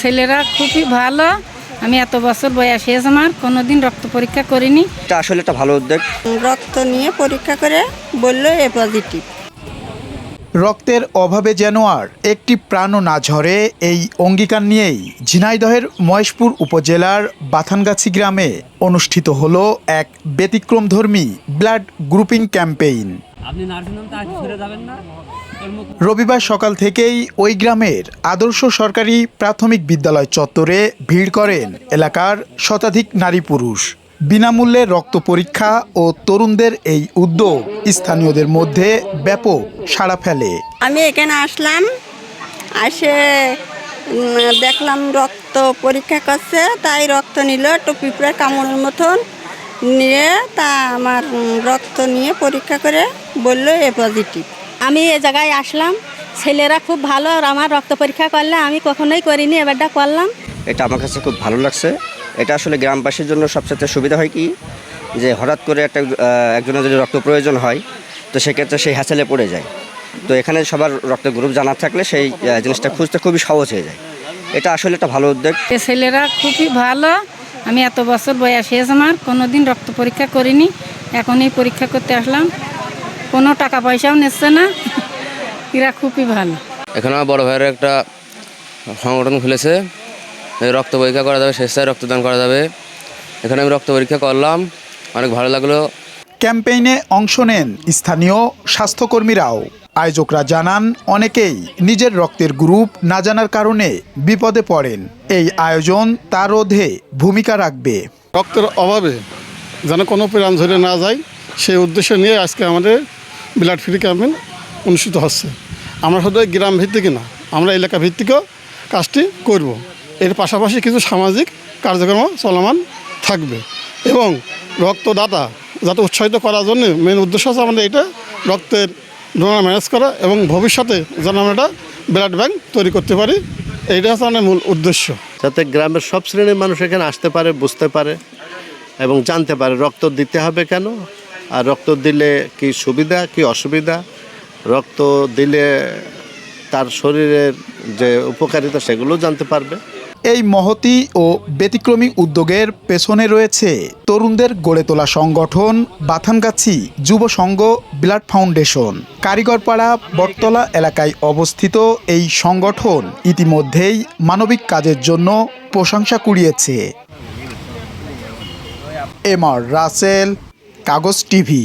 ছেলেরা খুবই ভালো। আমি এত বছর বয়স হয়েছে আমার, কোনোদিন রক্ত পরীক্ষা করিনি। এটা আসলে একটা ভালো উদ্যোগ। রক্ত নিয়ে পরীক্ষা করে বললো এ পজিটিভ। রক্তের অভাবে যেন আর একটি প্রাণও না ঝরে, এই অঙ্গীকার নিয়েই ঝিনাইদহের মহেশপুর উপজেলার বাথানগাছি গ্রামে অনুষ্ঠিত হলো এক ব্যতিক্রমধর্মী ব্লাড গ্রুপিং ক্যাম্পেইন। রবিবার সকাল থেকেই ওই গ্রামের আদর্শ সরকারি প্রাথমিক বিদ্যালয় চত্বরে ভিড় করেন এলাকার শতাধিক নারী পুরুষ। বিনামূল্যে রক্ত পরীক্ষা ও তরুণদের এই উদ্যোগ স্থানীয়দের মধ্যে ব্যাপক সাড়া ফেলে। আমি এখানে আসলাম, আসে দেখলাম রক্ত পরীক্ষা করছে, তাই রক্ত নিল একটু পিঁপড়ার কামড়ের মতন নিয়ে, তা আমার রক্ত নিয়ে পরীক্ষা করে বললো এ পজিটিভ। আমি এ জায়গায় আসলাম, ছেলেরা খুব ভালো, আর আমার রক্ত পরীক্ষা করলে আমি কখনোই করিনি, এবারটা করলাম। এটা আমার কাছে খুব ভালো লাগছে। এটা আসলে গ্রামবাসীর জন্য সবচেয়ে সুবিধা হয় কি, যে হঠাৎ করে একজনের যদি রক্ত প্রয়োজন হয়, তো সেক্ষেত্রে সেই হ্যাসেলে পড়ে যায়। তো এখানে সবার রক্তের গ্রুপ জানা থাকলে সেই জিনিসটা খুঁজতে খুবই সহজ হয়ে যায়। এটা আসলে একটা ভালো উদ্যোগ। ছেলেরা খুবই ভালো। আমি এত বছর বয়স হয়েছে আমার, কোনোদিন রক্ত পরীক্ষা করিনি। এখনই পরীক্ষা করতে আসলাম, কোনো টাকা পয়সাও নিচ্ছে না। এরা খুবই ভালো। এখানে আমার বড় ভাইয়ের একটা সংগঠন খুলেছে, রক্ত পরীক্ষা করা যাবে, স্বেচ্ছায় রক্তদান করা যাবে। এখানে আমি রক্ত পরীক্ষা করলাম, অনেক ভালো লাগলো। ক্যাম্পেইনে অংশ নেন স্থানীয় স্বাস্থ্যকর্মীরাও। আয়োজকরা জানান, অনেকেই নিজের রক্তের গ্রুপ না জানার কারণে বিপদে পড়েন। এই আয়োজন তা রোধে ভূমিকা রাখবে। রক্তের অভাবে যেন কোনো প্রাণ ঝরে না যায়, সেই উদ্দেশ্য নিয়ে আজকে আমাদের ব্লাড ফ্রি ক্যাম্পেইন অনুষ্ঠিত হচ্ছে। আমরা শুধু গ্রাম ভিত্তিক না, আমরা এলাকা ভিত্তিকও কাজটি করব। এর পাশাপাশি কিছু সামাজিক কার্যক্রম চলমান থাকবে এবং রক্তদাতা যাতে উৎসাহিত করার জন্য মেন উদ্দেশ্য আছে আমাদের এটা, রক্তের ডোনার ম্যানেজ করা এবং ভবিষ্যতে যেন আমরা একটা ব্লাড ব্যাংক তৈরি করতে পারি, এইটা হচ্ছে আমাদের মূল উদ্দেশ্য। যাতে গ্রামের সব শ্রেণীর মানুষ এখানে আসতে পারে, বুঝতে পারে এবং জানতে পারে রক্ত দিতে হবে কেন, আর রক্ত দিলে কি সুবিধা কি অসুবিধা, রক্ত দিলে তার শরীরের যে উপকারিতা সেগুলো জানতে পারবে। এই মহতী ও ব্যতিক্রমী উদ্যোগের পেছনে রয়েছে তরুণদের গড়ে তোলা সংগঠন বাথানগাছি যুব সংঘ ব্লাড ফাউন্ডেশন। কারিগরপাড়া বটতলা এলাকায় অবস্থিত এই সংগঠন ইতিমধ্যেই মানবিক কাজের জন্য প্রশংসা কুড়িয়েছে। এম আর রাসেল, কাগজ টিভি।